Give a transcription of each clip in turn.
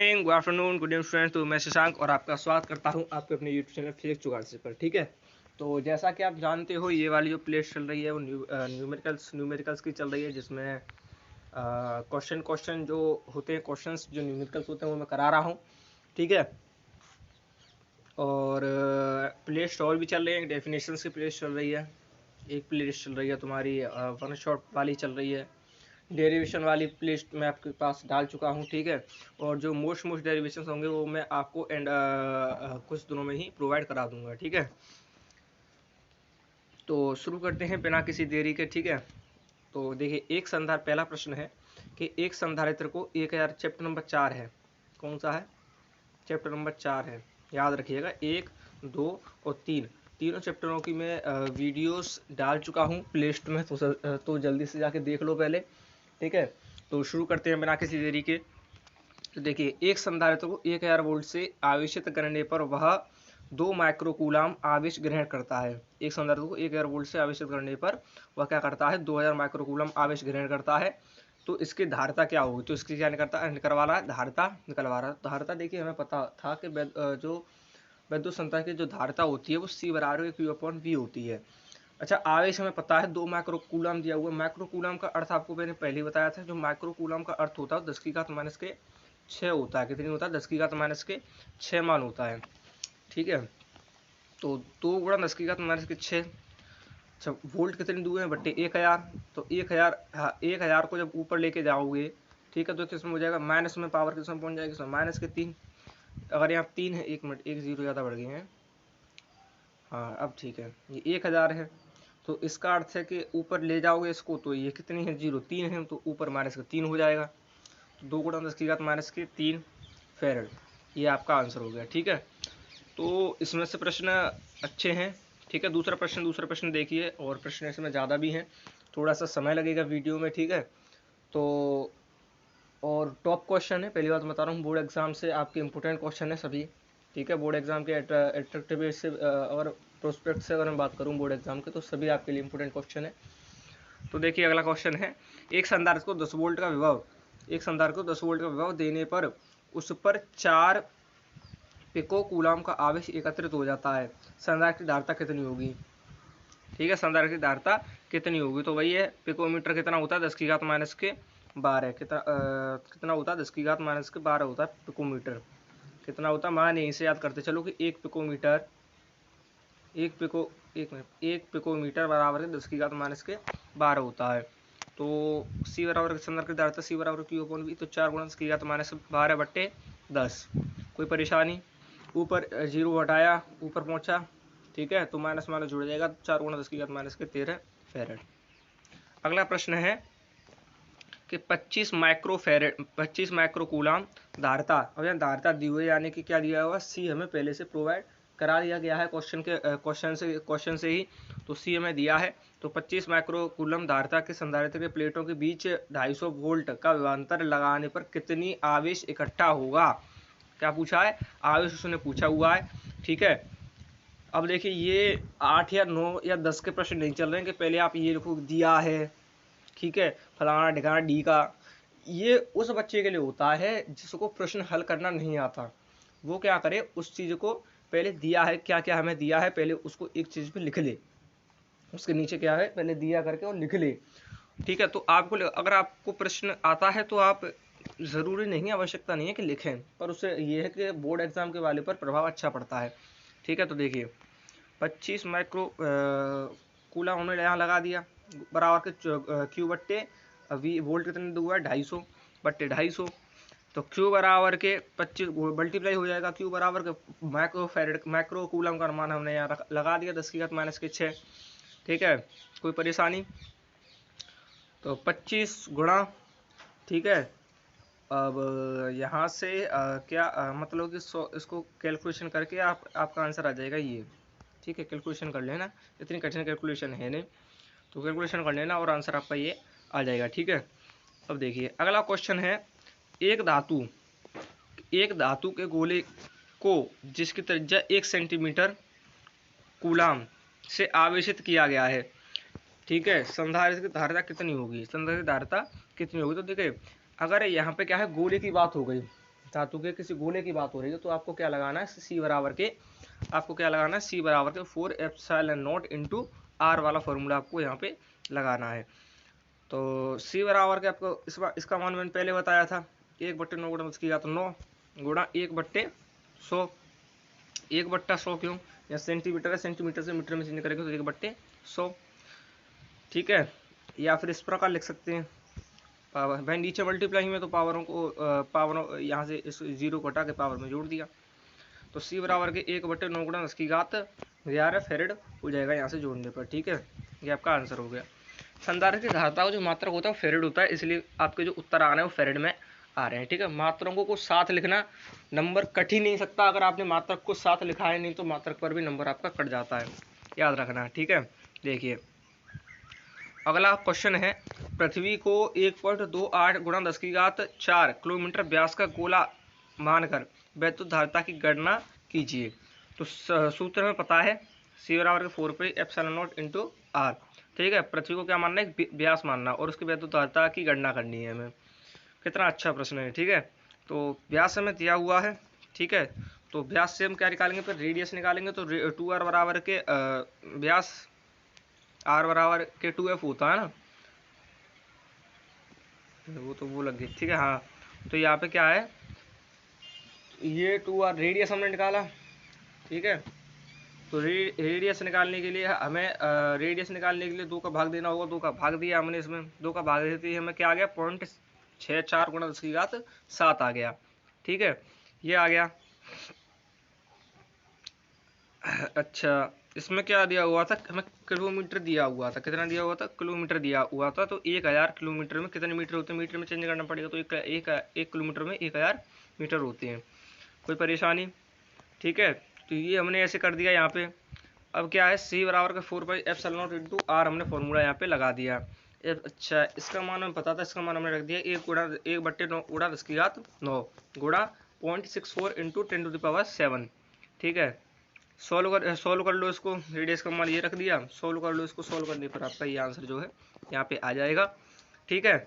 Good afternoon, good evening students. तो मैं शशांक और आपका स्वागत करता हूं आपके अपने यूट्यूब चैनल फिजिक्स जुगाड़ से पर। ठीक है, तो जैसा कि आप जानते हो ये वाली जो प्लेलिस्ट चल रही है वो न्यूमेरिकल्स की चल रही है, जिसमें क्वेश्चन जो होते हैं, क्वेश्चंस जो न्यूमेरिकल्स होते हैं वो मैं करा रहा हूं। ठीक है, और प्लेलिस्ट और भी चल रही है। डेफिनेशंस की प्लेलिस्ट चल रही है, एक प्लेलिस्ट चल रही है तुम्हारी वन शॉट वाली चल रही है, डेरिवेशन वाली प्लेलिस्ट मैं आपके पास डाल चुका हूँ। ठीक है, और जो मोस्ट डेरिवेशन होंगे वो मैं आपको कुछ दिनों में ही प्रोवाइड करा दूंगा। ठीक है, तो शुरू करते हैं बिना किसी देरी के। ठीक है, तो देखिए एक संधार, पहला प्रश्न है कि एक संधारित्र को 1000, चैप्टर नंबर 4 है। कौन सा है? चैप्टर नंबर 4 है, याद रखिएगा। 1, 2 और 3 तीनों चैप्टरों की मैं वीडियोस डाल चुका हूँ प्लेलिस्ट में, तो जल्दी से जाके देख लो पहले। ठीक है, तो शुरू करते हैं बिना किसी देरी के। तो देखिए एक संधारित्र को 1000 वोल्ट से आवेशित करने पर वह 2 माइक्रोकूलाम आवेश ग्रहण करता है। एक संधारित्र को 1000 वोल्ट से आवेशित करने पर वह क्या करता है? 2000 माइक्रोकूलाम आवेश ग्रहण करता है। तो इसकी धारिता क्या होगी? तो इसकी क्या निकलवा रहा है? धारिता निकलवा रहा है। धारिता देखिए हमें पता था कि जो विद्युत संधारित्र की जो धारिता होती है वो C बराबर Q/V होती है। अच्छा, आवेश हमें पता है 2 माइक्रोकूलम दिया हुआ है। माइक्रोकूलम का अर्थ आपको मैंने पहले ही बताया था। जो माइक्रोकूलम का अर्थ होता है 10⁻⁶ होता है। कितनी होता है? 10⁻⁶ मान होता है। ठीक है, तो 2 गुणा 10⁻⁶। अच्छा, वोल्ट कितने दिए हैं? बट्टे 1000। तो 1000, हाँ 1000 को जब ऊपर लेके जाओगे, ठीक है, तो किसमें हो जाएगा? माइनस में पावर किसमें पहुंच जाएगी? इसमें -3। अगर यहाँ 3 है, 1 मिनट, 1 0 ज़्यादा बढ़ गए हैं। हाँ अब ठीक है, ये 1000 है। तो इसका अर्थ है कि ऊपर ले जाओगे इसको तो ये कितनी है? 0, 3 है, तो ऊपर -3 हो जाएगा। तो 2 गुणा 10⁻⁻3 फेरेड, ये आपका आंसर हो गया। ठीक है, तो इसमें से प्रश्न अच्छे हैं। ठीक है, दूसरा प्रश्न देखिए, और प्रश्न इसमें ज़्यादा भी हैं, थोड़ा सा समय लगेगा वीडियो में। ठीक है, तो और टॉप क्वेश्चन है, पहली बात बता रहा हूँ, बोर्ड एग्जाम से आपके इंपॉर्टेंट क्वेश्चन है सभी। ठीक है, बोर्ड एग्जाम के एट्रैक्टिव से और प्रोस्पेक्ट से अगर मैं बात करूँ बोर्ड एग्जाम के, तो सभी आपके लिए इंपॉर्टेंट क्वेश्चन है। तो देखिए अगला क्वेश्चन है, एक संधारित्र को 10 वोल्ट का विभव देने पर उस पर 4 पिको कूलाम का आवेश एकत्रित हो जाता है। संधारित्र की धारिता कितनी होगी? ठीक है, संधारित्र की धारिता कितनी होगी? तो वही है, पिकोमीटर कितना होता है? 10⁻⁻12। कितना होता है? 10⁻⁻12 होता है पिकोमीटर। कितना होता है? मान यहीं से याद करते चलो कि एक पिकोमीटर बराबर है 10⁻⁻12 होता है। तो C बराबर संधारित्र की धारिता C बराबर Q/V, तो 4 गुणा 10⁻12 बट्टे 10। कोई परेशानी? ऊपर 0 हटाया, ऊपर पहुंचा। ठीक है, तो माइनस माइनस जुड़ जाएगा, 4 गुणा 10⁻⁻13 फेरेड। अगला प्रश्न है कि 25 माइक्रोकूलाम धारिता, अब यहाँ धारिता दी हुई है, यानी कि क्या दिया हुआ? C हमें पहले से प्रोवाइड करा दिया गया है क्वेश्चन से ही, तो C हमें दिया है। तो 25 माइक्रोकूलम धारिता के संधारित्र के प्लेटों के बीच 250 वोल्ट का विभवांतर लगाने पर कितनी आवेश इकट्ठा होगा? क्या पूछा है? आवेश उसने पूछा हुआ है। ठीक है, अब देखिए ये 8 या 9 या 10 के प्रश्न नहीं चल रहे हैं कि पहले आप ये लिखो दिया है, ठीक है, फलाना ढिकाना डी का। ये उस बच्चे के लिए होता है जिसको प्रश्न हल करना नहीं आता। वो क्या करे, उस चीज़ को पहले दिया है, क्या क्या हमें दिया है, पहले उसको एक चीज़ पे लिख ले, उसके नीचे क्या है पहले दिया करके और लिख ले। ठीक है, तो आपको अगर आपको प्रश्न आता है तो आप ज़रूरी नहीं, आवश्यकता नहीं है कि लिखें, पर उससे ये है कि बोर्ड एग्जाम के वाले पर प्रभाव अच्छा पड़ता है। ठीक है, तो देखिए 25 माइक्रो कूलम हमने यहाँ लगा दिया, बराबर के Q बट्टे V, वोल्ट कितने दिया हुआ है? 250 बट्टे 250। तो Q बराबर के 25 मल्टीप्लाई हो जाएगा, Q बराबर के माइक्रो कूलम का मान हमने यहाँ लगा दिया 10⁻⁻6। ठीक है, कोई परेशानी? तो 25 गुणा, ठीक है, अब यहाँ से मतलब कि इसको कैलकुलेशन करके आपका आंसर आ जाएगा ये। ठीक है, कैलकुलेशन कर लेना, इतनी कठिन कैलकुलेशन है नहीं, तो कैलकुलेशन कर लेना और आंसर आपका ये आ जाएगा। ठीक है, अब देखिए अगला क्वेश्चन है, एक धातु के गोले को जिसकी त्रिज्या 1 सेंटीमीटर कूलाम से आवेशित किया गया है। ठीक है, संधारित्र की धारिता कितनी होगी? तो देखिए अगर यहाँ पे क्या है, गोले की बात हो गई, धातु के किसी गोले की बात हो रही है तो आपको क्या लगाना है, सी बराबर के, आपको क्या लगाना है, सी बराबर के 4 एप्सिलॉन नॉट इंटू आर वाला फॉर्मूला आपको यहाँ पे लगाना है। तो सी बराबर के आपको इसका मान मैंने पहले बताया था, 1/9 गुणा 10 की घात 9 गुणा 1/100। 1/100 क्यों, या सेंटीमीटर है, सेंटीमीटर से मीटर में चेंज करेंगे तो 1/100, ठीक है। या फिर इस प्रकार लिख सकते हैं, पावर भाई नीचे मल्टीप्लाई में तो पावरों को पावर यहाँ से इस 0 को हटा के पावर में जोड़ दिया, तो सी बराबर के 1/9 गुणा 10 की घात 11 फेरेड हो जाएगा यहाँ से जोड़ने पर, ठीक है। ये आपका आंसर हो गया। संधारित्र की धारिता का जो मात्रक होता है वो फेरेड होता है, इसलिए आपके जो उत्तर आ रहे हैं वो फेरेड में आ रहे हैं, ठीक है। मात्रकों को साथ लिखना नंबर कट ही नहीं सकता, अगर आपने मात्रक को साथ लिखा है नहीं तो मात्रक पर भी नंबर आपका कट जाता है, याद रखना, ठीक है। देखिए अगला क्वेश्चन है, पृथ्वी को 1.28 गुणा 10 की घात 4 किलोमीटर व्यास का गोला मानकर वैद्युत धारिता की गणना कीजिए। तो सूत्र हमें पता है, सी बराबर 4πε0 इंटू आर, ठीक है। पृथ्वी को क्या मानना है, व्यास मानना, और उसकी वैद्युत धारिता की गणना करनी है हमें। कितना अच्छा प्रश्न है, ठीक है। तो व्यास हमें दिया हुआ है, ठीक है। तो व्यास से हम क्या निकालेंगे, फिर रेडियस निकालेंगे, तो 2r बराबर के व्यास r बराबर के 2f होता है ना, वो तो वो लग गई, ठीक है। हाँ तो यहाँ पे क्या है, ये 2r रेडियस हमने निकाला, ठीक है। तो रेडियस निकालने के लिए हमें रेडियस निकालने के लिए 2 का भाग देना होगा, 2 का भाग दिया हमने, इसमें 2 का भाग देते ही हमें क्या आ गया, 0.64 गुणा 10 की घात 7 आ गया, ठीक है। ये आ गया। अच्छा इसमें क्या दिया हुआ था, हमें किलोमीटर दिया हुआ था, कितना दिया हुआ था, किलोमीटर दिया हुआ था। तो 1000 किलोमीटर में कितने मीटर होते हैं, मीटर में चेंज करना पड़ेगा, तो एक किलोमीटर में 1000 मीटर होते हैं। कोई परेशानी, ठीक है। तो ये हमने ऐसे कर दिया यहाँ पे। अब क्या है, सी बराबर का 4πε0 इंटू आर हमने फॉर्मूला यहाँ पे लगा दिया। अच्छा इसका मान हमें पता था, इसका मान हमने रख दिया 1/9 गुणा 10 की घात 9 गुणा 0.64 इंटू 10⁻7, ठीक है। सोल्व कर लो इसको, रेडियस का मान ये रख दिया, सोल्व कर लो इसको, सोल्व करने पर आपका ये आंसर जो है यहाँ पे आ जाएगा, ठीक है।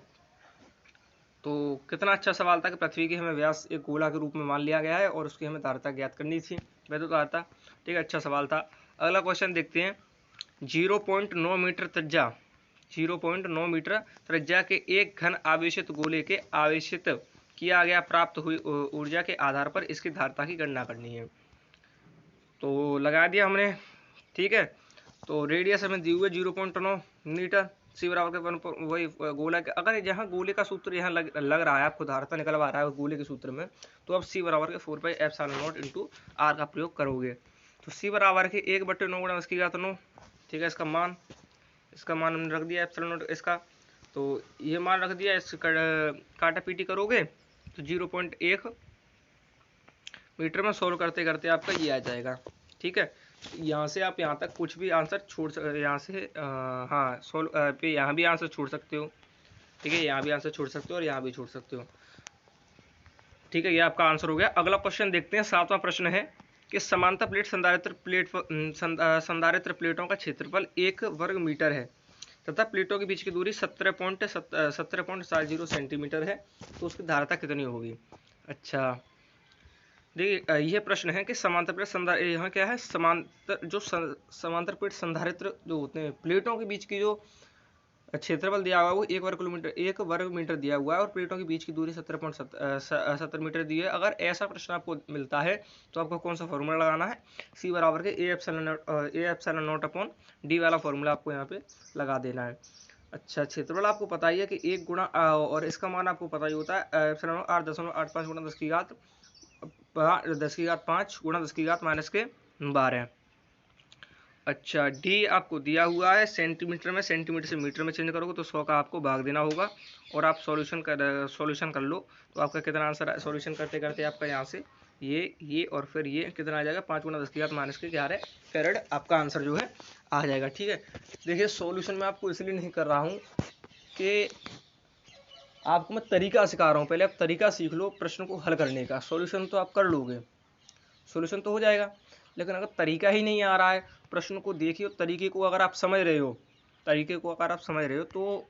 तो कितना अच्छा सवाल था कि पृथ्वी की हमें व्यास एक गोला के रूप में मान लिया गया है और उसकी हमें धारिता ज्ञात करनी थी, वैद्युत धारिता, ठीक है। अच्छा सवाल था। अगला क्वेश्चन देखते हैं, 0.9 मीटर त्रिज्या 0.9 मीटर त्रिज्या के एक घन आवेशित गोले के आवेशित किया गया प्राप्त हुई ऊर्जा के आधार पर इसकी धारिता की गणना करनी है। तो लगा दिया हमने, ठीक है। तो रेडियस हमें दी हुई है 0.9 मीटर, सी बराबर के वही गोला के, अगर जहाँ गोले का सूत्र यहाँ लग रहा है, आपको धारिता निकलवा रहा है गोले के सूत्र में, तो आप सी बराबर के 4πε0 इंटू आर का प्रयोग करोगे। तो सी बराबर के 1/9 गुणा 10 की घात 9, ठीक है। इसका मान हमने रख दिया एप्सिलॉन इसका, तो ये मान रख दिया, इस काटा पीटी करोगे तो 0.1 मीटर में सोल्व करते करते आपका ये आ जाएगा, ठीक है। यहाँ से आप यहाँ तक कुछ भी आंसर छोड़ यहाँ से हाँ सोल्व पे यहाँ भी आंसर छोड़ सकते हो, ठीक है। यहाँ भी आंसर छोड़ सकते हो और यहाँ भी छोड़ सकते हो, ठीक है। ये आपका आंसर हो गया। अगला क्वेश्चन देखते हैं, 7वां प्रश्न है कि समांतर प्लेट संधारित्र प्लेटों का क्षेत्रफल 1 वर्ग मीटर है तथा प्लेटों के बीच की दूरी 17.70 सेंटीमीटर है, तो उसकी धारिता कितनी होगी। अच्छा देखिए यह प्रश्न है कि समांतर प्लेट यहाँ क्या है, समांतर प्लेट संधारित्र जो होते हैं, प्लेटों के बीच की जो क्षेत्रफल दिया हुआ है वो 1 वर्ग मीटर दिया हुआ है और प्लेटों के बीच की दूरी 17.70 मीटर दी है। अगर ऐसा प्रश्न आपको मिलता है तो आपको कौन सा फॉर्मूला लगाना है, सी बराबर के A epsilon naught upon D वाला फॉर्मूला आपको यहाँ पे लगा देना है। अच्छा क्षेत्रफल आपको पता ही है कि 1 गुणा और इसका मान आपको पता ही होता है एप्सिलॉन 8.85 गुणा 10 की घात 5 गुणा 10 की घात -12। अच्छा डी आपको दिया हुआ है सेंटीमीटर में, सेंटीमीटर से मीटर में चेंज करोगे तो 100 का आपको भाग देना होगा और आप सॉल्यूशन कर लो तो आपका कितना आंसर है, सॉल्यूशन करते करते आपका यहाँ से ये और फिर ये कितना आ जाएगा, 5 गुणा 10 की घात -11 फेरेड आपका आंसर जो है आ जाएगा, ठीक है। देखिए सॉल्यूशन मैं आपको इसलिए नहीं कर रहा हूँ कि आपको मैं तरीका सिखा रहा हूँ, पहले आप तरीका सीख लो प्रश्न को हल करने का, सॉल्यूशन तो आप कर लोगे, सॉल्यूशन तो हो जाएगा, लेकिन अगर तरीका ही नहीं आ रहा है, प्रश्न को देखिए तरीके को अगर आप समझ रहे हो, तो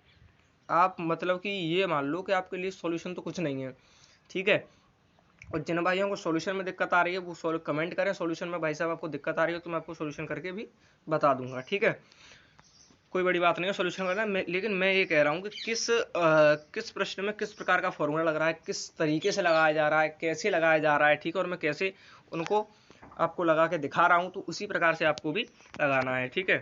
आप मतलब कि ये मान लो कि आपके लिए सॉल्यूशन तो कुछ नहीं है, ठीक है। और जिन भाइयों को सॉल्यूशन में दिक्कत आ रही है वो कमेंट करें, सॉल्यूशन में भाई साहब आपको दिक्कत आ रही है तो मैं आपको सॉल्यूशन करके भी बता दूंगा, ठीक है। कोई बड़ी बात नहीं है सॉल्यूशन करना, लेकिन मैं ये कह रहा हूँ कि किस प्रश्न में किस प्रकार का फॉर्मूला लग रहा है, किस तरीके से लगाया जा रहा है, कैसे लगाया जा रहा है, ठीक है, और मैं कैसे उनको आपको लगा के दिखा रहा हूँ, तो उसी प्रकार से आपको भी लगाना है, ठीक है।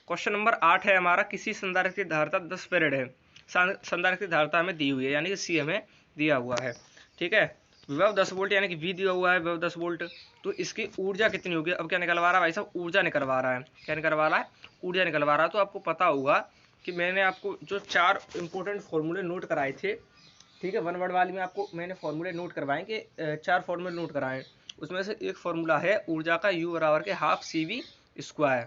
क्वेश्चन नंबर 8 है हमारा, किसी संधारित्र की धारिता 10 फैराड है, संधारित्र की धारिता हमें दी हुई है, यानी कि सी हमें दिया हुआ है, ठीक है। विभव 10 वोल्ट यानी कि वी दिया हुआ है, विभव 10 वोल्ट, तो इसकी ऊर्जा कितनी होगी। अब क्या निकलवा रहा है भाई साहब, ऊर्जा निकलवा रहा है, क्या निकलवा रहा है, ऊर्जा निकलवा रहा है। तो आपको पता होगा कि मैंने आपको जो 4 इंपॉर्टेंट फॉर्मूले नोट कराए थे, ठीक है, 1 वर्ड वाली में आपको मैंने फॉर्मूले नोट करवाए कि 4 फॉर्मूले नोट कराए, उसमें से एक फॉर्मूला है ऊर्जा का U बराबर के हाफ CV स्क्वायर,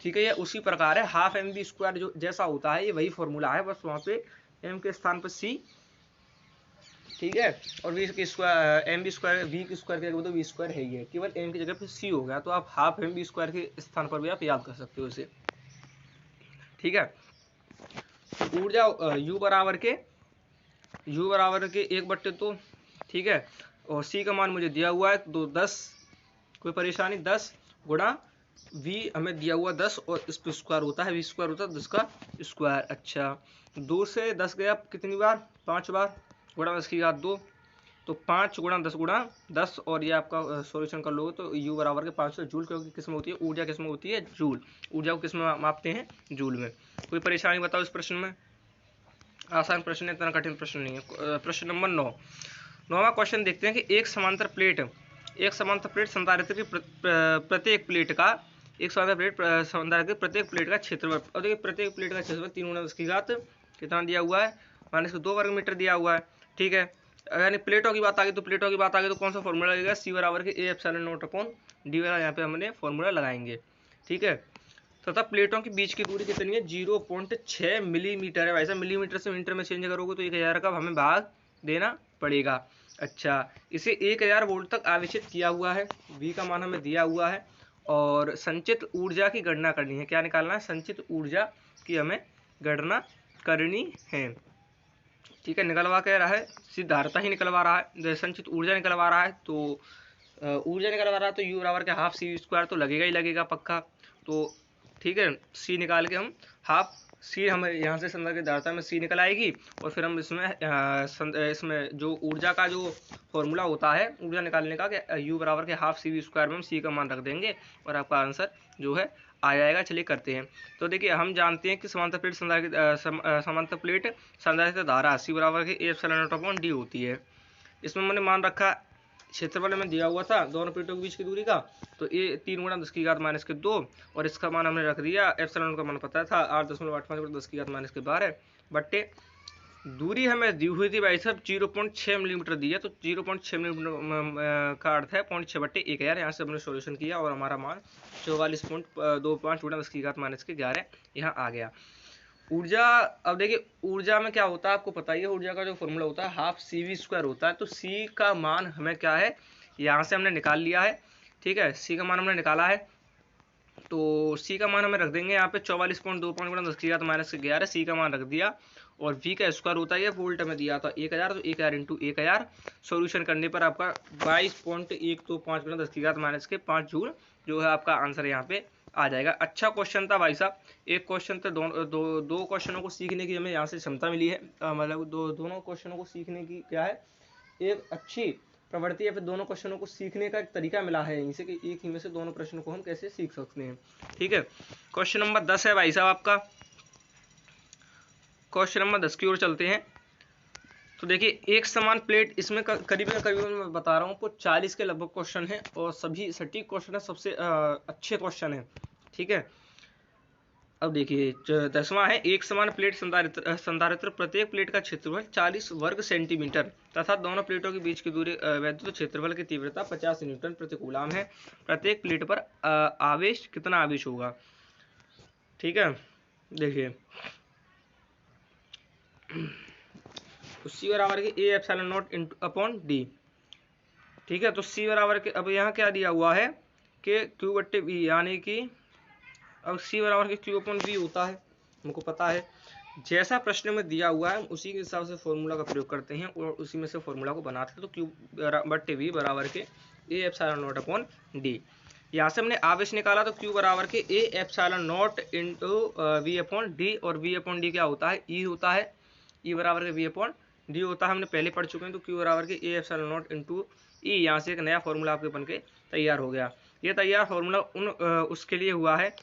ठीक है। ये उसी प्रकार है, हाफ MV स्क्वायर जो जैसा होता है, ये वही फॉर्मूला है, बस वहाँ पे M के स्थान पर C, ठीक है, और वी की स्क्वायर MV स्क्वायर, वी की स्क्वायर के तो वी स्क्वायर है ही है, केवल M की जगह पे C हो गया, तो आप हाफ MV स्क्वायर के स्थान पर भी आप याद कर सकते हो इसे, ठीक है। ऊर्जा U बराबर के 1/2, ठीक है, और C का मान मुझे दिया हुआ है तो 10, कोई परेशानी, 10 गुणा V हमें दिया हुआ 10 और इस पर स्क्वायर होता है, V स्क्वायर होता है 10 का स्क्वायर। अच्छा, 2 से 10 गया कितनी बार, 5 बार, गुणा 10 की घात 2, तो 5 गुणा 10 गुणा 10, और ये आपका सॉल्यूशन कर लोगे तो U बराबर के 500 जूल, क्योंकि किस में होती है ऊर्जा, किस में होती है जूल, ऊर्जा को किस में मापते हैं, जूल में। कोई परेशानी बताओ इस प्रश्न में, आसान प्रश्न है, इतना कठिन प्रश्न नहीं है। प्रश्न नंबर 9, 9वां क्वेश्चन देखते हैं कि एक समांतर प्लेट संधारित्र की प्रत्येक प्लेट का प्रत्येक प्लेट का क्षेत्रफल। और देखिए प्रत्येक प्लेट का क्षेत्रफल 3 गुणा 10 की घात कितना दिया हुआ है, -2 वर्ग मीटर दिया हुआ है, ठीक है। यानी प्लेटों की बात आ गई तो कौन सा फॉर्मूला लगेगा, C बराबर के A epsilon naught upon D वाला यहाँ पे हमने फॉर्मूला लगाएंगे, ठीक है। तथा प्लेटों के बीच की दूरी कितनी है, 0.6 मिलीमीटर है। वैसे मिलीमीटर से मीटर में चेंज करोगे तो 1000 का हमें भाग देना पड़ेगा। अच्छा, इसे 1000 वोल्ट तक आवेशित किया हुआ है, V का मान हमें दिया हुआ है, और संचित ऊर्जा की गणना करनी है। क्या निकालना है, संचित ऊर्जा की हमें गणना करनी है, ठीक है। निकलवा क्या रहा है, सिद्धार्थता ही निकलवा रहा है, संचित ऊर्जा निकलवा रहा है, तो ऊर्जा निकलवा रहा है तो U बराबर के हाफ CV स्क्वायर तो लगेगा ही लगेगा पक्का, तो ठीक है। C निकाल के हम हाफ C, हमें यहाँ से संदर्भ की धारिता में C निकल आएगी, और फिर हम इसमें जो ऊर्जा का जो फॉर्मूला होता है ऊर्जा निकालने का, कि U बराबर के हाफ CV स्क्वायर में हम C का मान रख देंगे और आपका आंसर जो है आ जाएगा। चलिए करते हैं। तो देखिए हम जानते हैं कि समांतर प्लेट संधारित्र धारा C बराबर के A epsilon naught upon D होती है। इसमें मैंने मान रखा क्षेत्रफल में दिया हुआ था दोनों प्लेटों के बीच की दूरी का, तो ये 3 गुणा 10 की घात -2, और इसका मान हमने रख दिया, एप्सिलॉन का मान पता था 8.85 गुणा 10 की घात -12 बट्टे दूरी हमें दी हुई थी भाई साहब 0.6 मिलीमीटर दी है, तो 0.6 मिलीमीटर का अर्थ है 0.6/1000। यहाँ से हमने सॉल्यूशन किया और हमारा मान 44.25 गुणा 10 की घात -11 यहाँ आ गया। ऊर्जा, अब देखिए ऊर्जा में क्या होता है आपको पता ही है, ऊर्जा का जो फॉर्मूला होता है हाफ CV स्क्वायर होता है, तो C का मान हमें क्या है यहाँ से हमने निकाल लिया है, ठीक है। C का मान हमने निकाला है, तो C का मान हमें रख देंगे यहाँ पे 44.25 गुणा 10 की घात -11, C का मान रख दिया, और V का स्क्वायर होता है वोल्ट में दिया था 1000, तो 1000 इंटू 1000, सॉल्यूशन करने पर आपका 22.125 गुणा 10 की घात -5 जूल जो है आपका आंसर यहाँ पे आ जाएगा। अच्छा क्वेश्चन था भाई साहब, एक क्वेश्चन तो दो क्वेश्चनों को सीखने की हमें यहाँ से क्षमता मिली है, मतलब दोनों क्वेश्चनों को सीखने की क्या है एक अच्छी प्रवृत्ति है, फिर दोनों क्वेश्चनों को सीखने का एक तरीका मिला है यहीं से कि एक ही में से दोनों प्रश्नों को हम कैसे सीख सकते हैं, ठीक है। क्वेश्चन नंबर 10 है भाई साहब आपका, क्वेश्चन नंबर 10 की ओर चलते हैं। तो देखिए एक समान प्लेट, इसमें करीबन मैं बता रहा हूँ आपको 40 के लगभग क्वेश्चन है, और सभी सटीक क्वेश्चन है, सबसे अच्छे क्वेश्चन है, ठीक है। अब देखिए 10वां है, एक समान प्लेट संधारित्र प्रत्येक प्लेट का क्षेत्रफल 40 वर्ग सेंटीमीटर तथा दोनों प्लेटों के बीच की दूरी वैद्युत क्षेत्रफल की तीव्रता 50 न्यूटन प्रति कूलम है। प्रत्येक प्लेट पर आवेश कितना आवेश होगा, ठीक है। देखिए C बराबर के A epsilon naught upon D, ठीक है। तो C बराबर के, अब यहाँ क्या दिया हुआ है कि Q/V, यानी कि अब C बराबर के Q/V होता है, हमको पता है, जैसा प्रश्न में दिया हुआ है उसी के हिसाब से फॉर्मूला का प्रयोग करते हैं और उसी में से फॉर्मूला को बनाते हैं। तो क्यू बट्टे वी बराबर के A epsilon naught upon d. यहाँ से हमने आवेश निकाला तो क्यू बराबर के A epsilon naught into V upon d, और वी अपॉन डी क्या होता है, ई होता है, ई बराबर के वी अपॉन डी होता है, हमने पहले पढ़ चुके हैं। तो क्यू बराबर के ए एप्सिलॉन नॉट इंटू ई, यहाँ से एक नया फॉर्मूला आपके बन के तैयार हो गया। ये तैयार फॉर्मूला उसके लिए हुआ है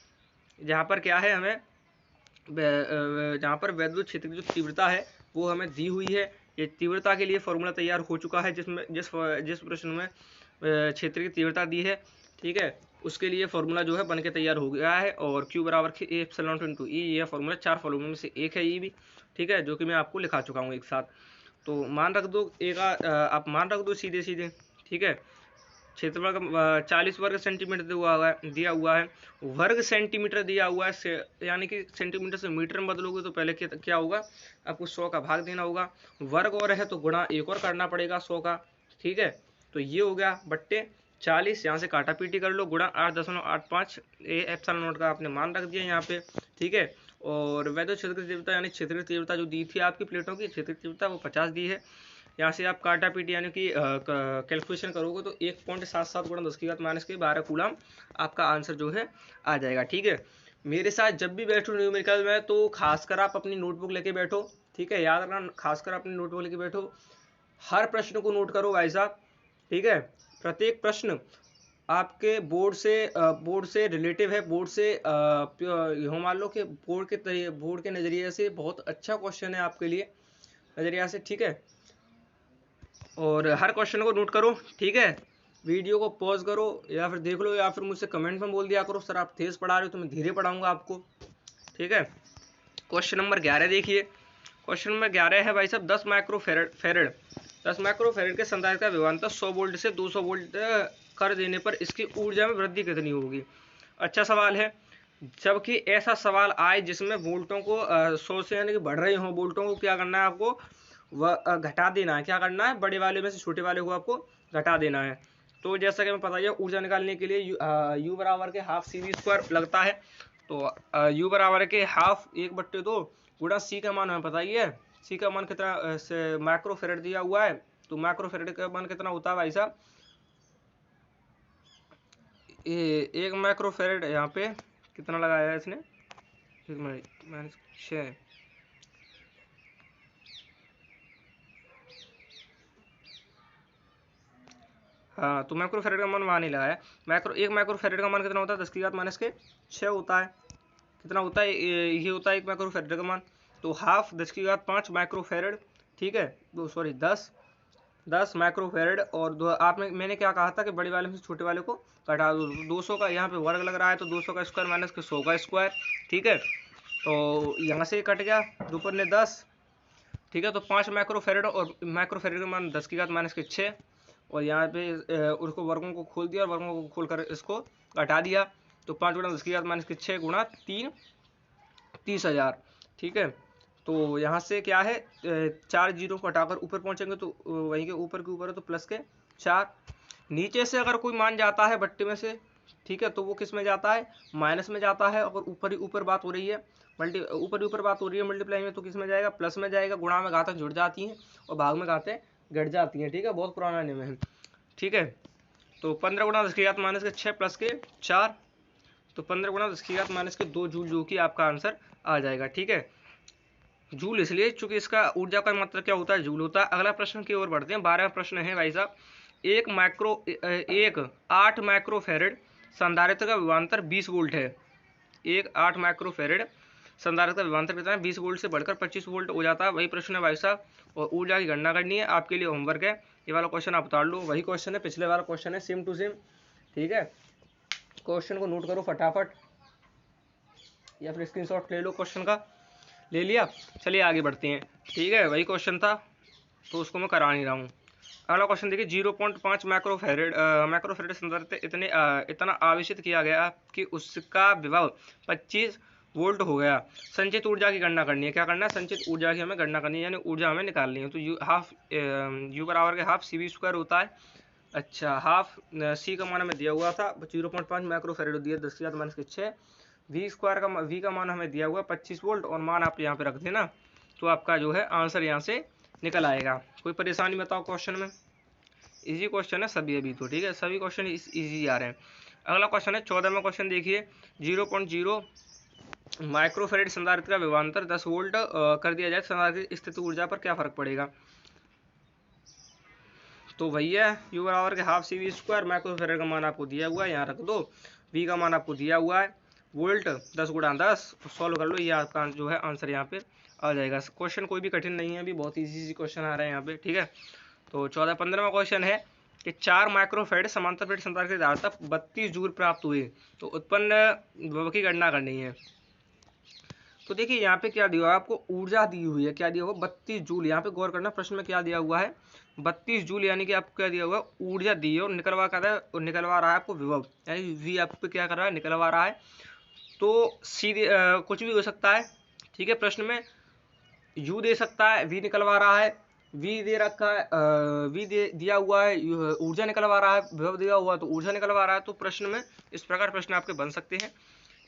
जहाँ पर क्या है, हमें जहाँ पर वैद्युत क्षेत्र की जो तीव्रता है वो हमें दी हुई है। ये तीव्रता के लिए फॉर्मूला तैयार हो चुका है, जिसमें जिस प्रश्न में क्षेत्र की तीव्रता दी है, ठीक है, उसके लिए फॉर्मूला जो है बन के तैयार हो गया है। और क्यू बराबर के ए एप्सिलॉन नॉट इनटू ई, ये फॉर्मूला 4 फॉर्मूले में से एक है ये भी, ठीक है, जो कि मैं आपको लिखा चुका हूँ एक साथ। तो मान रख दो एक आप मान रख दो सीधे सीधे, ठीक है। क्षेत्रफल का 40 वर्ग सेंटीमीटर दिया हुआ है, वर्ग सेंटीमीटर दिया हुआ है, यानी कि सेंटीमीटर से मीटर में बदलोगे तो पहले क्या होगा, आपको 100 का भाग देना होगा, वर्ग और है तो गुणा एक और करना पड़ेगा 100 का, ठीक है। तो ये हो गया बट्टे 40, यहाँ से काटा पीटी कर लो, गुणा 8.85 ए एप्सिलॉन नॉट का आपने मान रख दिया यहाँ पे, ठीक है। और वैद्युत क्षेत्र की तीव्रता यानी क्षेत्र की तीव्रता जो दी थी आपकी प्लेटों की क्षेत्र की तीव्रता वो 50 दी है। यहाँ से आप काटा पीटी यानी कि कैलकुलेशन करोगे तो 1.77 गुणा 10 की घात माइनस के 12 कूलम आपका आंसर जो है आ जाएगा, ठीक है। मेरे साथ जब भी बैठो न्यूमेरिकल में तो खासकर आप अपनी नोटबुक लेके बैठो, ठीक है, याद रखना, खासकर अपनी नोटबुक लेके बैठो, हर प्रश्न को नोट करो भाई साहब, ठीक है। प्रत्येक प्रश्न आपके बोर्ड से रिलेटिव है, बोर्ड से यूँ मान लो कि बोर्ड के नज़रिए से बहुत अच्छा क्वेश्चन है आपके लिए नज़रिया से, ठीक है। और हर क्वेश्चन को नोट करो, ठीक है। वीडियो को पॉज करो या फिर देख लो या फिर मुझसे कमेंट में बोल दिया करो सर आप तेज पढ़ा रहे हो तो मैं धीरे पढ़ाऊंगा आपको, ठीक है। क्वेश्चन नंबर 11 देखिए। क्वेश्चन नंबर 11 है भाई साहब 10 माइक्रोफेरेड के संधारित्र का विभवांतर 100 वोल्ट से 200 वोल्ट कर देने पर इसकी ऊर्जा में वृद्धि कितनी होगी। अच्छा सवाल है, जबकि ऐसा सवाल आए जिसमें वोल्टों को 100 से यानी कि बढ़ रहे हों वोल्टों को क्या करना है आपको, वह घटा देना है, क्या करना है, बड़े वाले में से छोटे वाले को आपको घटा देना है। तो जैसा कि हमें पता है ऊर्जा निकालने के लिए यू बराबर के हाफ सी वी स्क्वायर लगता है। तो यू बराबर के हाफ 1/2 गुणा सी का मान हमें पता ही है, सी का मान कितना माइक्रोफेरेड दिया हुआ है, तो माइक्रोफेरेड का मान कितना होता है भाई साहब, 1 माइक्रोफेरेड यहाँ पे कितना लगाया है इसने, 1 मिनट माइनस 6, हाँ, तो माइक्रोफेरेड का मान वहाँ नहीं लगाया। 1 माइक्रोफेरेड का मान कितना होता है, 10 की घात माइनस के 6 होता है, कितना होता है, ये होता है 1 माइक्रोफेरेड का मान। तो हाफ 10 की घात 5 माइक्रोफेरेड, ठीक है, 10 माइक्रोफेरेड। और मैंने क्या कहा था कि बड़े वाले में से छोटे वाले को घटा दो, 200 का यहाँ पे वर्ग लग रहा है तो 200 का स्क्वायर माइनस के 100 का स्क्वायर, ठीक है। तो यहाँ से कट गया 2 पर 10, ठीक है। तो 5 माइक्रोफेरेड और माइक्रोफेरेड का मान 10 की घात माइनस के 6, और यहाँ पे उसको वर्गों को खोल दिया और वर्गों को खोल कर इसको घटा दिया। तो 5 गुणा 10 की घात माइनस के 6 गुणा 3 30,000, ठीक है। तो यहाँ से क्या है 4 जीरो को हटाकर ऊपर पहुँचेंगे तो वहीं के ऊपर है तो प्लस के 4। नीचे से अगर कोई मान जाता है बट्टे में से, ठीक है, तो वो किस में जाता है, माइनस में जाता है। अगर ऊपर बात हो रही है मल्टीप्लाई में तो किस में जाएगा, प्लस में जाएगा। गुणा में घातें जुड़ जाती हैं और भाग में घातें घट जाती हैं, ठीक है, बहुत पुराना नियम है, ठीक है। तो 15 गुणा 10 की घात माइनस के 6 प्लस के 4, तो 15 गुणा 10 की घात माइनस के 2 जूल जो कि आपका आंसर आ जाएगा, ठीक है। जूल इसलिए चूंकि इसका ऊर्जा का मात्रा क्या होता है, जूल होता है। अगला प्रश्न की ओर बढ़ते हैं। 12वां प्रश्न है भाई साहब, 8 माइक्रोफेरेड संधारित्र का विभवांतर 20 वोल्ट है। 8 माइक्रोफेरेड संधारित्र का विभवांतर कितना है, 20 वोल्ट से बढ़कर 25 वोल्ट हो जाता है। वही प्रश्न है भाई साहब, और ऊर्जा की गणना करनी है। आपके लिए होमवर्क है, ये वाला क्वेश्चन आप उतार लो, वही क्वेश्चन है, पिछले वाला क्वेश्चन है, सेम टू सेम, ठीक है। क्वेश्चन को नोट करो फटाफट या फिर स्क्रीनशॉट ले लो क्वेश्चन का, ले लिया, चलिए आगे बढ़ते हैं, ठीक है। वही क्वेश्चन था तो उसको मैं करा नहीं रहा हूँ। अगला क्वेश्चन देखिए, 0.5 माइक्रोफेरेड संधारित्र इतना आवेशित किया गया कि उसका विभव 25 वोल्ट हो गया। संचित ऊर्जा की गणना करनी है। क्या करना है, संचित ऊर्जा की हमें गणना करनी है, यानी ऊर्जा हमें निकालनी है। तो यू बराबर के हाफ सी वी स्क्वायर होता है। अच्छा, हाफ सी का मान हमें दिया हुआ था 0.5 माइक्रोफेरेड दिया 10 की घात माइनस के 6, वी का मान हमें दिया हुआ है 25 वोल्ट और मान आप यहाँ पे रख देना, तो आपका जो है आंसर यहाँ से निकल आएगा। कोई परेशानी बताओ क्वेश्चन में? इजी क्वेश्चन है सभी अभी तो, ठीक है, सभी क्वेश्चन इजी आ रहे हैं। अगला क्वेश्चन है 14वां क्वेश्चन देखिए, 0.0 माइक्रोफेरेड संधारित्र का विभवांतर 10 वोल्ट कर दिया जाए, संधारित्र की स्थित ऊर्जा पर क्या फर्क पड़ेगा? तो भैया यू बराबर के half C V square, microfarad का मान आपको दिया हुआ है, यहाँ रख दो, वी का मान आपको दिया हुआ है, वोल्ट 10 गुणा 10, सॉल्व कर लो, ये आपका जो है आंसर यहाँ पे आ जाएगा। क्वेश्चन कोई भी कठिन नहीं है, अभी बहुत इजी क्वेश्चन आ रहे हैं यहाँ पे, ठीक है। तो 15वां क्वेश्चन है कि 4 माइक्रोफेरेड समांतर प्लेट संधारित्र की धारिता 32 जूल प्राप्त हुए, तो उत्पन्न विभव की गणना करनी है। तो देखिए यहाँ पे क्या दिया हुआ है आपको, ऊर्जा दी हुई है, क्या दिया हुआ 32 जूल। यहाँ पे गौर करना, प्रश्न में क्या दिया हुआ है 32 जूल, यानी कि आपको क्या दिया हुआ है, ऊर्जा दी है और निकलवा रहा है आपको विभव, यानी वी आपको क्या कर रहा है, निकलवा रहा है। तो सीधे कुछ भी हो सकता है, ठीक है, प्रश्न में यू दे सकता है, वी निकलवा रहा है, वी दे रखा है, वी दिया हुआ है, ऊर्जा निकलवा रहा है, विभव दिया हुआ है तो ऊर्जा निकलवा रहा है। तो प्रश्न में इस प्रकार प्रश्न आपके बन सकते हैं,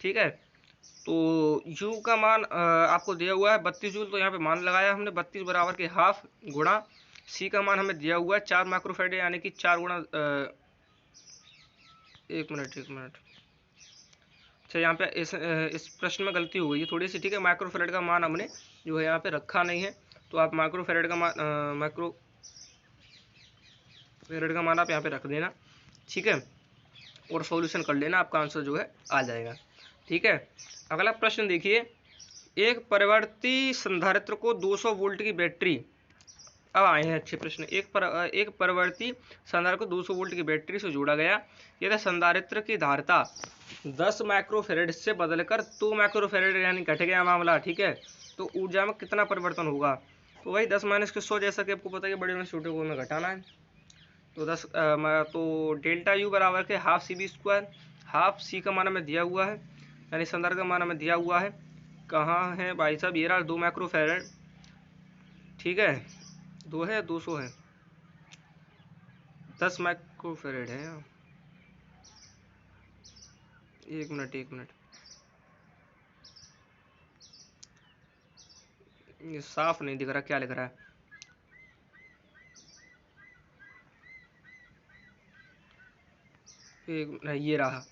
ठीक है। तो U का मान आपको दिया हुआ है 32 जूल, तो यहाँ पे मान लगाया हमने 32 बराबर के हाफ गुणा C का मान हमें दिया हुआ है 4 माइक्रोफेरेड, यानी कि 4 गुणा एक मिनट, अच्छा यहाँ पे इस प्रश्न में गलती हो गई है थोड़ी सी, ठीक है। माइक्रोफेरेड का मान हमने जो है यहाँ पे रखा नहीं है, तो आप माइक्रोफेरेड का मान आप यहाँ पे रख देना, ठीक है, और सॉल्यूशन कर लेना, आपका आंसर जो है आ जाएगा, ठीक है। अगला प्रश्न देखिए, एक परिवर्ती संधारित्र को 200 वोल्ट की बैटरी, अब आए हैं अच्छे प्रश्न, एक परिवर्ती संधारित्र को 200 वोल्ट की बैटरी से जोड़ा गया, यदि संधारित्र की धारिता 10 माइक्रोफेरेड से बदलकर 2 माइक्रोफेरेड यानी घट गया मामला, ठीक है, तो ऊर्जा में कितना परिवर्तन होगा? तो वही 10 माइनस के 100, जैसा कि आपको पता है बड़े में छोटे को में घटाना है, तो 10 तो डेल्टा यू बराबर के half C B square, half C का मान हमें दिया हुआ है, यानी संधारित्र का मान हमें दिया हुआ है, कहाँ है भाई साहब, ये रहा 2 माइक्रोफेरेड, ठीक है, 2 है 200 है, 10 माइक्रोफेरेड है, एक मिनट, ये साफ नहीं दिख रहा, क्या लिख रहा है, एक ये रहा,